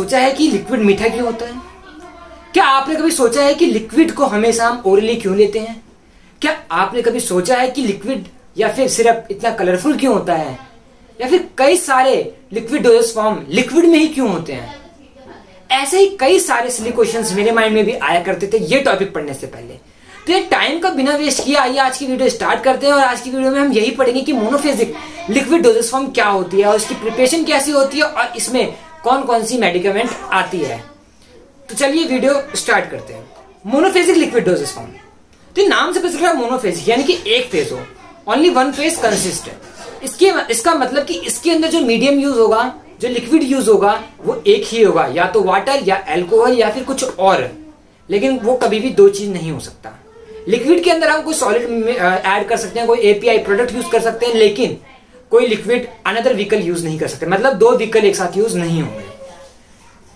सोचा है कि लिक्विड मीठा क्यों होता है? क्या आपने कभी सोचा है कि लिक्विड को हमेशा हम ओरली क्यों लेते हैं? क्या आपने कभी सोचा है कि लिक्विड या फिर सिरप इतना कलरफुल क्यों होता है? या फिर कई सारे लिक्विड डोजेस फॉर्म लिक्विड में ही क्यों होते हैं? ऐसे ही कई सारे सिली क्वेश्चंस मेरे माइंड में भी आया करते थे ये टॉपिक पढ़ने से पहले। तो ये टाइम का बिना वेस्ट किया आइए आज की वीडियो स्टार्ट करते हैं। और आज की वीडियो में हम यही पढ़ेंगे कि मोनोफेजिक लिक्विड डोजेस फॉर्म क्या होती है और इसकी प्रिपरेशन कैसी होती है और इसमें कौन कौन सी मेडिकेमेंट आती है। तो चलिए वीडियो स्टार्ट करते हैं। मोनोफेजिक लिक्विड डोजेस फॉर्म, तो नाम से पता चल रहा है मोनोफेजिक यानी कि एक फेज हो, ओनली वन फेज कंसिस्ट है। इसका मतलब कि इसके अंदर जो मीडियम यूज होगा, जो लिक्विड यूज होगा वो एक ही होगा, या तो वाटर या अल्कोहल या फिर कुछ और, लेकिन वो कभी भी दो चीज नहीं हो सकता। लिक्विड के अंदर हम कोई सॉलिड ऐड कर सकते हैं, कोई एपीआई प्रोडक्ट यूज कर सकते हैं, लेकिन कोई लिक्विड अनदर व्हीकल यूज नहीं कर सकते, मतलब दो व्हीकल एक साथ यूज नहीं होंगे।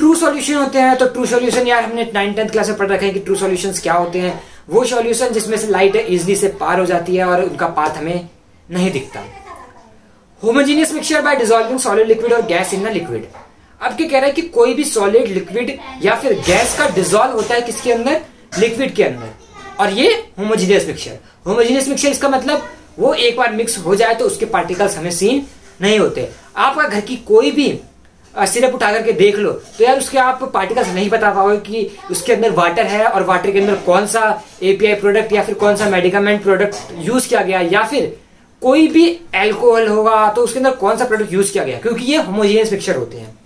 ट्रू सॉल्यूशन होते हैं, तो ट्रू सॉल्यूशन यार हमने 9th क्लास में पढ़ रखा है कि ट्रू सॉल्यूशंस क्या होते हैं। वो सॉल्यूशन जिसमें से लाइट इजिली से पार हो जाती है और उनका पाथ हमें नहीं दिखता। Homogeneous mixture by dissolving solid liquid और गैस इन द लिक्विड। अब क्या कह रहा है कि कोई भी सॉलिड लिक्विड या फिर गैस का डिसॉल्व होता है किसके अंदर? लिक्विड के अंदर, और ये होमोजेनियस मिक्सचर। होमोजेनियस मिक्सचर इसका मतलब वो एक बार मिक्स हो जाए तो उसके पार्टिकल्स हमें सीन नहीं होते। आपका घर की कोई भी सिरप उठा करके देख लो तो यार उसके आप पार्टिकल्स नहीं बता पाओगे कि उसके अंदर वाटर है और वाटर के अंदर कौन सा एपीआई प्रोडक्ट या फिर कौन सा मेडिकामेंट प्रोडक्ट यूज किया गया, या फिर कोई भी अल्कोहल होगा तो उसके अंदर कौन सा प्रोडक्ट यूज किया गया, क्योंकि ये होमोजेनियस मिक्सचर होते हैं।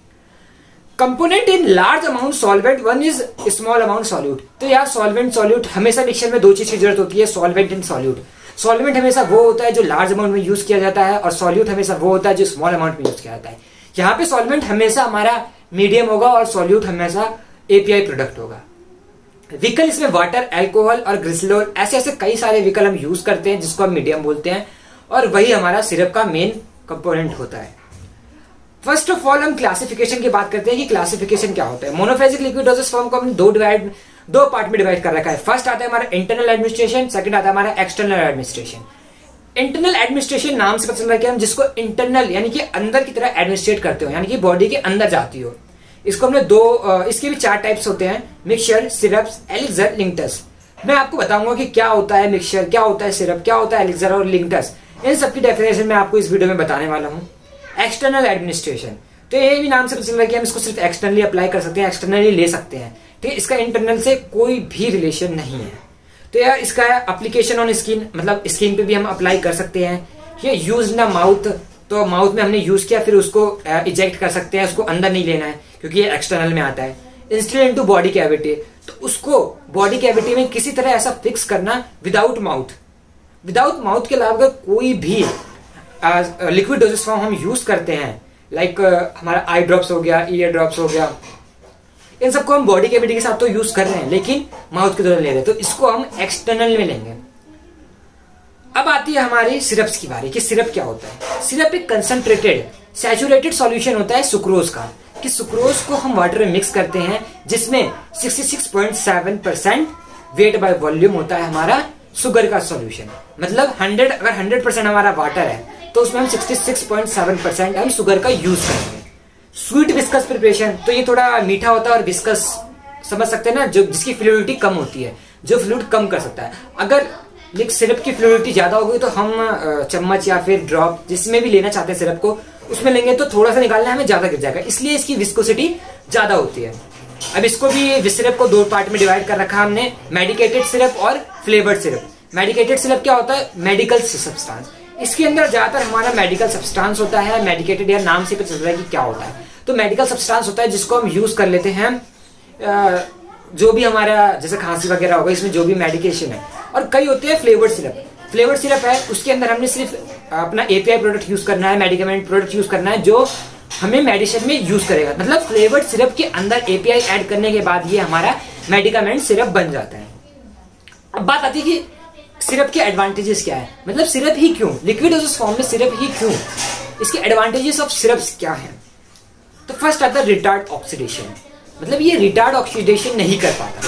Component in large amount solvent, one is small amount solute. तो यार सॉल्वेंट सॉल्यूट हमेशा मिक्सचर में दो चीज की जरूरत होती है, सॉल्वेंट एंड सॉल्यूट। सॉल्वेंट हमेशा वो होता है जो लार्ज अमाउंट में यूज किया जाता है और सॉल्यूट हमेशा वो होता है जो स्मॉल अमाउंट में यूज किया जाता है। यहाँ पे सॉल्वेंट हमेशा हमारा मीडियम होगा और सॉल्यूट हमेशा एपीआई प्रोडक्ट होगा। व्हीकल इसमें वाटर, अल्कोहल और ग्लिसरॉल, ऐसे ऐसे कई सारे व्हीकल हम यूज करते हैं जिसको हम मीडियम बोलते हैं, और वही हमारा सिरप का मेन कंपोनेंट होता है। फर्स्ट ऑफ ऑल हम क्लासिफिकेशन की बात करते हैं कि क्लासिफिकेशन क्या होता है। मोनोफेजिक लिक्विड डोजेस फॉर्म को हमने दो पार्ट में डिवाइड कर रखा है। फर्स्ट आता है हमारा इंटरनल एडमिनिस्ट्रेशन, सेकंड आता है हमारा एक्सटर्नल एडमिनिस्ट्रेशन। इंटरनल एडमिनिस्ट्रेशन नाम से पता चल रहा है कि हम जिसको इंटरनल यानी कि अंदर की तरह एडमिनिस्ट्रेट करते हो, यानी कि बॉडी के अंदर जाती हो, इसको हमने इसके भी 4 टाइप्स होते हैं, मिक्सचर, सिरप्स, एलिक्सर, लिंक्टस। मैं आपको बताऊंगा कि क्या होता है मिक्सचर, क्या होता है सिरप, क्या होता है एलिक्सर और लिंक्टस। इन सबकी डेफिनेशन मैं आपको इस वीडियो में बताने वाला हूं। एक्सटर्नल एडमिनिस्ट्रेशन, तो ये भी नाम से पता चल रहा है कि हम इसको सिर्फ एक्सटर्नली अप्लाई कर सकते हैं, एक्सटर्नली ले सकते हैं, ठीक है। इसका इंटरनल से कोई भी रिलेशन नहीं है। तो यार इसका एप्लीकेशन ऑन स्किन, मतलब स्किन पे भी हम अप्लाई कर सकते हैं। ये यूज इन माउथ, तो माउथ में हमने यूज किया फिर उसको इजेक्ट कर सकते हैं, उसको अंदर नहीं लेना है क्योंकि ये एक्सटर्नल में आता है। इंस्टेड इनटू बॉडी कैविटी, तो उसको बॉडी कैविटी में किसी तरह ऐसा फिक्स करना विदाउट माउथ। विदाउट माउथ के अलावा कोई भी लिक्विड डोजेस फॉर्म हम यूज करते हैं, लाइक हमारा आई ड्रॉप्स हो गया, ईयर ड्रॉप्स हो गया, इन सबको हम बॉडी कैविटी के साथ तो यूज कर रहे हैं लेकिन माउथ के दौरान ले रहे हैं, तो इसको हम एक्सटर्नल में लेंगे। अब आती है हमारी सिरप्स की बारी कि सिरप क्या होता है। सिरप एक कंसंट्रेटेड सैचुरेटेड सॉल्यूशन होता है सुक्रोज का, कि सुक्रोज को हम वाटर में मिक्स करते हैं जिसमें 66.7% वेट बाय वॉल्यूम होता है हमारा शुगर का सॉल्यूशन। मतलब 100 अगर 100% हमारा वाटर है तो उसमें हम 66.7% हम शुगर का यूज करेंगे। स्वीट विस्कस प्रिपरेशन, तो ये थोड़ा मीठा होता है और विस्कस समझ सकते हैं ना, जो जिसकी फ्लूइडिटी कम होती है, जो फ्लूइड कम कर सकता है। अगर सिरप की फ्लूइडिटी ज्यादा होगी तो हम चम्मच या फिर ड्रॉप जिसमें भी लेना चाहते हैं सिरप को उसमें लेंगे तो थोड़ा सा निकालना हमें ज्यादा गिर जाएगा, इसलिए इसकी विस्कोसिटी ज्यादा होती है। अब इसको भी सिरप को 2 पार्ट में डिवाइड कर रखा हमने, मेडिकेटेड सिरप और फ्लेवर्ड सिरप। मेडिकेटेड सिरप क्या होता है? Medical substance. इसके अंदर ज्यादातर हमारा मेडिकल सब्सटेंस होता है। मेडिकेटेड या नाम से पता चल रहा है कि क्या होता है, तो मेडिकल सब्सटेंस होता है जिसको हम यूज कर लेते हैं जो भी हमारा जैसे खांसी वगैरह होगा, इसमें जो भी मेडिकेशन है। और कई होते हैं फ्लेवर्ड सिरप। फ्लेवर्ड सिरप है उसके अंदर हमने सिर्फ अपना एपीआई प्रोडक्ट यूज करना है, मेडिकामेंट प्रोडक्ट यूज करना है जो हमें मेडिसिन में यूज करेगा। मतलब फ्लेवर्ड सिरप के अंदर एपीआई ऐड करने के बाद ये हमारा मेडिकामेंट सिरप बन जाता है। अब बात आती है कि सिरप के एडवांटेजेस क्या है, मतलब सिरप ही क्यों, लिक्विड डोजेस फॉर्म में सिरप ही क्यों, इसके एडवांटेजेस ऑफ सिरप्स क्या है। तो फर्स्ट आता है रिटार्ड ऑक्सीडेशन, मतलब ये रिटार्ड ऑक्सीडेशन नहीं कर पाता।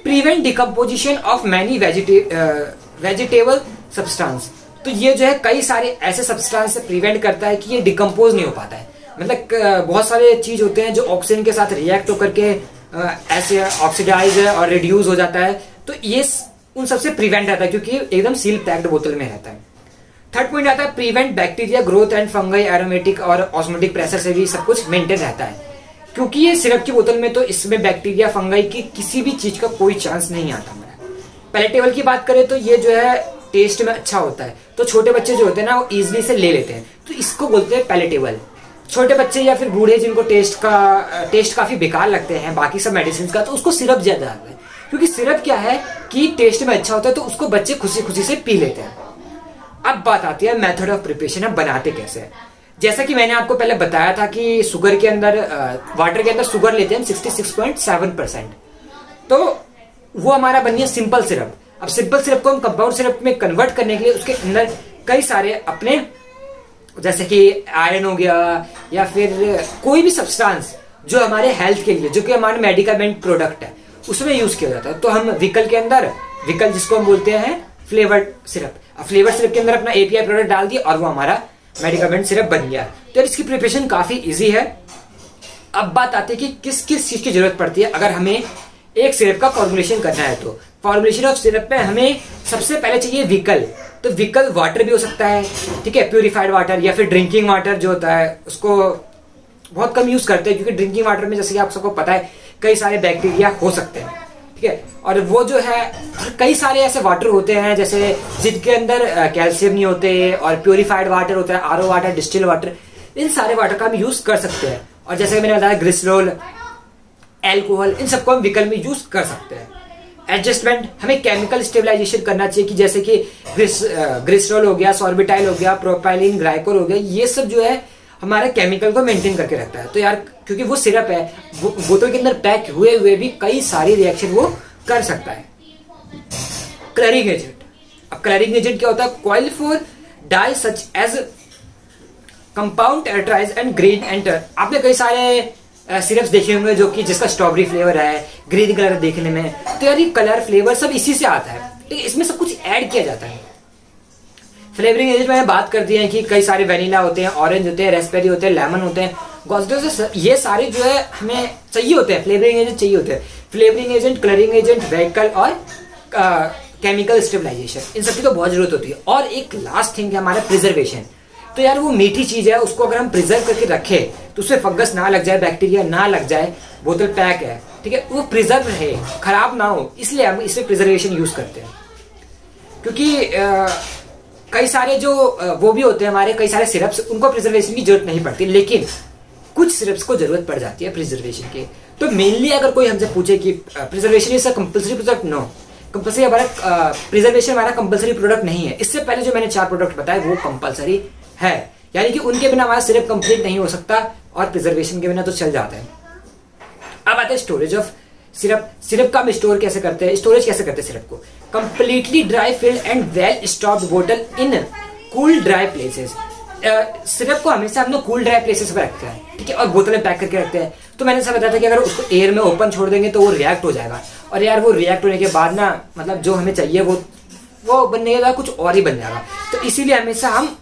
Prevent decomposition of many vegetable substance, तो ये जो है कई सारे ऐसे सब्सटेंस से प्रिवेंट करता है कि ये डिकम्पोज नहीं हो पाता है। मतलब बहुत सारे चीज होते हैं जो ऑक्सीजन के साथ रिएक्ट होकर के ऐसे ऑक्सीडाइज और रिड्यूस हो जाता है, तो ये उन सबसे प्रिवेंट रहता है क्योंकि एकदम सील पैक्ड बोतल में रहता है। थर्ड पॉइंट आता है prevent bacteria growth and fungi aromatic और ऑस्मोटिक प्रेशर से भी सब कुछ मेंटेन रहता है, क्योंकि ये सिरप की बोतल में तो इसमें बैक्टीरिया फंगाई की किसी भी चीज का कोई चांस नहीं आता। पैलेटेबल की बात करें तो ये जो है टेस्ट में अच्छा होता है, तो छोटे बच्चे जो होते हैं ना वो इजिली से ले लेते हैं, तो इसको बोलते हैं पैलेटेबल। छोटे बच्चे या फिर बूढ़े जिनको टेस्ट काफी बेकार लगते हैं बाकी सब मेडिसिन का, तो उसको सिरप ज्यादा आता है, क्योंकि सिरप क्या है कि टेस्ट में अच्छा होता है, तो उसको बच्चे खुशी खुशी से पी लेते हैं। अब बात आती है मेथड ऑफ प्रिपरेशन, अब बनाते कैसे है। जैसा कि मैंने आपको पहले बताया था कि शुगर के अंदर वाटर के अंदर शुगर लेते हैं 66.7%, तो वो हमारा बनी है सिंपल सिरप। अब सिंपल सिरप को हम कंपाउंड सिरप में कन्वर्ट करने के लिए उसके अंदर कई सारे अपने जैसे कि आयरन हो गया या फिर कोई भी सब्सटेंस जो हमारे हेल्थ के लिए, जो कि हमारे मेडिकमेंट प्रोडक्ट है, उसमें यूज किया जाता है। तो हम विकल के अंदर, विकल जिसको हम बोलते हैं फ्लेवर्ड सिरप, अब फ्लेवर्ड सिरप के अंदर अपना एपीआई प्रोडक्ट डाल दिया और वो हमारा मेडिकमेंट सिरप बन गया। तो इसकी प्रिपरेशन काफी इजी है। अब बात आती है कि किस किस चीज की जरूरत पड़ती है अगर हमें एक सिरप का फॉर्मुलेशन करना है। तो फॉर्मुलेशन ऑफ सिरप में हमें सबसे पहले चाहिए विकल। तो विकल वाटर भी हो सकता है, ठीक है, प्यूरिफाइड वाटर या फिर ड्रिंकिंग वाटर जो होता है उसको बहुत कम यूज करते हैं, क्योंकि ड्रिंकिंग वाटर में जैसे कि आप सबको पता है कई सारे बैक्टीरिया हो सकते हैं, ठीक है। और वो जो है कई सारे ऐसे वाटर होते हैं जैसे जिनके अंदर कैल्शियम नहीं होते, और प्यूरिफाइड वाटर होता है, आरओ वाटर, डिस्टिल वाटर, इन सारे वाटर का हम यूज कर सकते हैं। और जैसे कि मैंने बताया ग्लिसरॉल, एल्कोहल, इन सबको हम विकल में यूज कर सकते हैं। एडजस्टमेंट, हमें केमिकल स्टेबलाइजेशन करना चाहिए कि जैसे कि ग्लिसरॉल हो गया, सॉर्बिटाइल हो गया, प्रोपाइलिन ग्लाइकोल हो गया, ये सब जो है हमारे केमिकल को मेंटेन करके रखता है। तो यार क्योंकि वो सिरप है, वो बोतल के अंदर पैक हुए हुए भी कई सारी रिएक्शन वो कर सकता है। कलरिंग एजेंट, अब कलरिंग एजेंट क्या होता है? Coil for dye such as compound tartrazine and green enter. आपने कई सारे सिरप्स देखे होंगे जो कि जिसका स्ट्रॉबेरी फ्लेवर है, ग्रीन कलर देखने में, तो यार ये कलर फ्लेवर सब इसी से आता है, ठीक है। इसमें सब कुछ ऐड किया जाता है। फ्लेवरिंग एजेंट में बात कर दी है कि कई सारे वेनिला होते हैं, ऑरेंज होते हैं, रेस्पेरी होते हैं, लेमन होते हैं, गॉस्डो, ये सारे जो है हमें चाहिए होते हैं, फ्लेवरिंग एजेंट चाहिए होते हैं। Flavouring agent, colouring agent, vehicle और केमिकल स्टेबलाइजेशन, इन सबकी तो बहुत जरूरत होती है। और एक लास्ट थिंग है हमारा प्रिजर्वेशन। तो यार वो मीठी चीज है, उसको अगर हम प्रिजर्व करके रखे तो उसमें फंगस ना लग जाए, बैक्टीरिया ना लग जाए, बोतल पैक है, ठीक है, वो प्रिजर्व रहे, खराब ना हो, इसलिए हम इसमें प्रिजर्वेशन यूज करते हैं। क्योंकि कई सारे जो वो भी होते हैं हमारे कई सारे सिरप्स, उनको प्रिजर्वेशन की जरूरत नहीं पड़ती, लेकिन कुछ सिरप्स को जरूरत पड़ जाती है प्रिजर्वेशन की। तो मेनली अगर कोई हमसे पूछे कि preservation is a compulsory product, no, compulsory हमारा प्रिजर्वेशन हमारा कंपल्सरी प्रोडक्ट नहीं है। इससे पहले जो मैंने 4 प्रोडक्ट बताए वो कंपल्सरी है, यानी कि उनके बिना हमारा सिरप कंप्लीट नहीं हो सकता और प्रिजर्वेशन के बिना तो चल जाता है। अब आते हैं स्टोरेज ऑफ सिरप। सिरप का हम स्टोर कैसे करते हैं, स्टोरेज कैसे करते हैं सिरप को? Completely dry filled and well stocked बोतल in cool dry places. Syrup को हमेशा हम लोग कूल ड्राई प्लेसेस पर रखते हैं, ठीक है, और बोतल में पैक करके रखते हैं। तो मैंने ऐसा बताया था कि अगर उसको एयर में ओपन छोड़ देंगे तो वो रिएक्ट हो जाएगा, और यार वो रिएक्ट होने के बाद ना मतलब जो हमें चाहिए वो बनने के बाद कुछ और ही बन जाएगा। तो इसीलिए हमेशा हम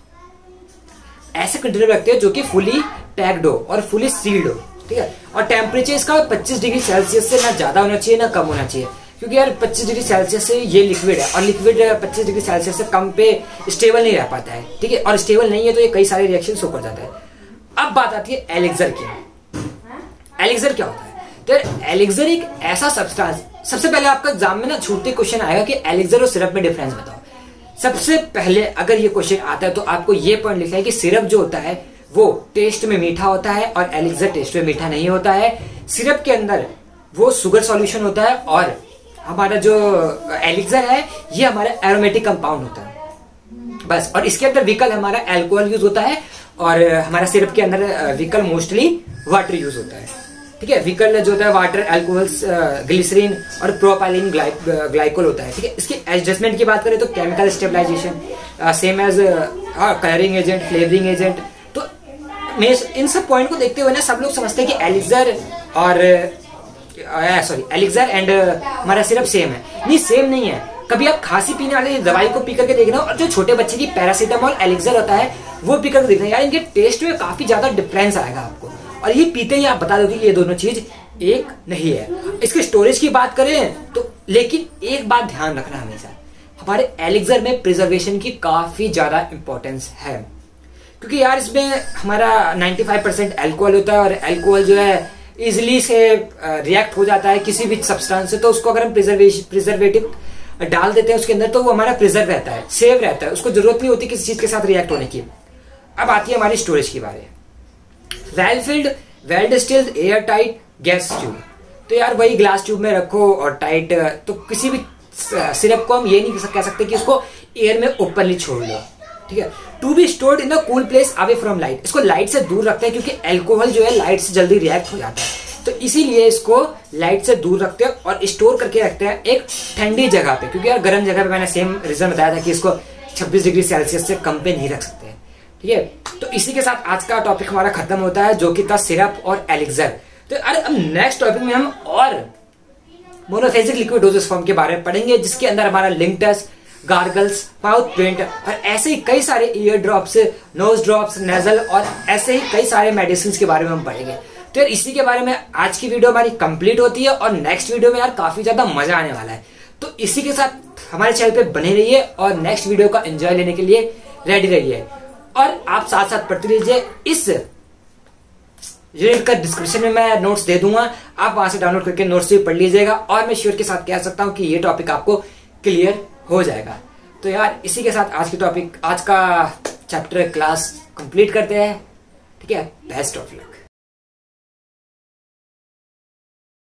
ऐसे कंटेनर रखते हैं जो कि फुली पैक्ड हो और फुली सील्ड हो, ठीक है। और टेम्परेचर इसका 25 डिग्री सेल्सियस से ना ज्यादा होना चाहिए ना कम होना चाहिए, क्योंकि यार 25 डिग्री सेल्सियस से ये लिक्विड है और लिक्विड 25 डिग्री सेल्सियस से कम पे स्टेबल नहीं रह पाता है, ठीक है, और स्टेबल नहीं है तो ये कई सारे रिएक्शन शो कर जाता है। अब बात आती है एलिक्सर की। एलिक्सर क्या होता है? तो एलिक्सर एक ऐसा सब्सटेंस, सबसे पहले आपका एग्जाम में ना छूटते क्वेश्चन आएगा कि एलिक्सर और सिरप में डिफरेंस बताओ। सबसे पहले अगर ये क्वेश्चन आता है तो आपको ये पॉइंट लिखना है कि सिरप जो होता है वो टेस्ट में मीठा होता है और एलिक्सर टेस्ट में मीठा नहीं होता है। सिरप के अंदर वो शुगर सॉल्यूशन होता है और हमारा जो एलिक्सर है ये हमारा एरोमेटिक कंपाउंड होता है बस। और इसके अंदर विकल हमारा अल्कोहल यूज होता है और हमारा सिरप के अंदर विकल मोस्टली वाटर यूज होता है, ठीक है। विकल जो होता है वाटर, अल्कोहल, ग्लिसरीन और प्रोपाइलिन ग्लाइकोल होता है, ठीक है। इसके एडजस्टमेंट की बात करें तो chemical stabilization, same as colouring agent, flavouring agent. तो इन सब पॉइंट को देखते हुए ना सब लोग समझते हैं कि एलिक्सर और एलिक्सर एंड हमारा सिरप सेम है। नहीं, सेम नहीं है। कभी आप खांसी पीने वाली दवाई को पी करके देखना, और जो छोटे बच्चे की पैरासीटामोल एलिक्सर होता है वो पी करके देखना, यार इनके टेस्ट में काफी ज्यादा डिफरेंस आएगा आपको। और ये पीते ही आप बता दोगे कि ये दोनों चीज एक नहीं है। इसके स्टोरेज की बात करें तो, लेकिन एक बात ध्यान रखना हमेशा, हमारे एलिक्सर में प्रिजर्वेशन की काफी ज्यादा इंपॉर्टेंस है, क्योंकि यार इसमें हमारा 95% अल्कोहल होता है, और अल्कोहल जो है इजिली से रिएक्ट हो जाता है किसी भी सब्सटेंस से। तो उसको अगर हम प्रिजर्वेटिव डाल देते हैं उसके अंदर तो वो हमारा प्रिजर्व रहता है, सेव रहता है, उसको जरूरत नहीं होती किसी चीज के साथ रिएक्ट होने की। अब आती है हमारी स्टोरेज की बारे। Well field, well distilled, air tight gas tube. तो यार वही ग्लास ट्यूब में रखो और टाइट, तो किसी भी सिरप को हम ये नहीं कह सकते कि इसको एयर में ओपनली छोड़ लो, ठीक है। To be stored in a cool place away from light, इसको लाइट से दूर रखते हैं क्योंकि अल्कोहल जो है लाइट से जल्दी रिएक्ट हो जाता है, तो इसीलिए इसको लाइट से दूर रखते हैं और स्टोर करके रखते हैं एक ठंडी जगह पे, क्योंकि यार गर्म जगह पे मैंने सेम रीजन बताया था कि इसको 26 डिग्री सेल्सियस से कम पे नहीं रख सकते, ठीक है। तो इसी के साथ आज का टॉपिक हमारा खत्म होता है, जो कि था सिरप और एलिक्सर। तो अरे अब नेक्स्ट टॉपिक में हम और मोनोफेजिक लिक्विड डोजेस फॉर्म के बारे में पढ़ेंगे, जिसके अंदर हमारा लिंक्टस, गार्गल्स, माउथ पेंट और ऐसे ही कई सारे ear drops, nose drops, nasal और ऐसे ही कई सारे मेडिसिन के बारे में हम पढ़ेंगे। तो यार इसी के बारे में आज की वीडियो हमारी कंप्लीट होती है, और नेक्स्ट वीडियो में यार काफी ज्यादा मजा आने वाला है। तो इसी के साथ हमारे चैनल पे बने रहिए और नेक्स्ट वीडियो का एंजॉय लेने के लिए रेडी रहिए, और आप साथ साथ पढ़ते रहिए। इस यूनिट का डिस्क्रिप्शन में मैं नोट्स दे दूंगा, आप वहां से डाउनलोड करके नोट्स भी पढ़ लीजिएगा, और मैं श्योर के साथ कह सकता हूं कि ये टॉपिक आपको क्लियर हो जाएगा। तो यार इसी के साथ आज का चैप्टर क्लास कंप्लीट करते हैं, ठीक है। Best of luck.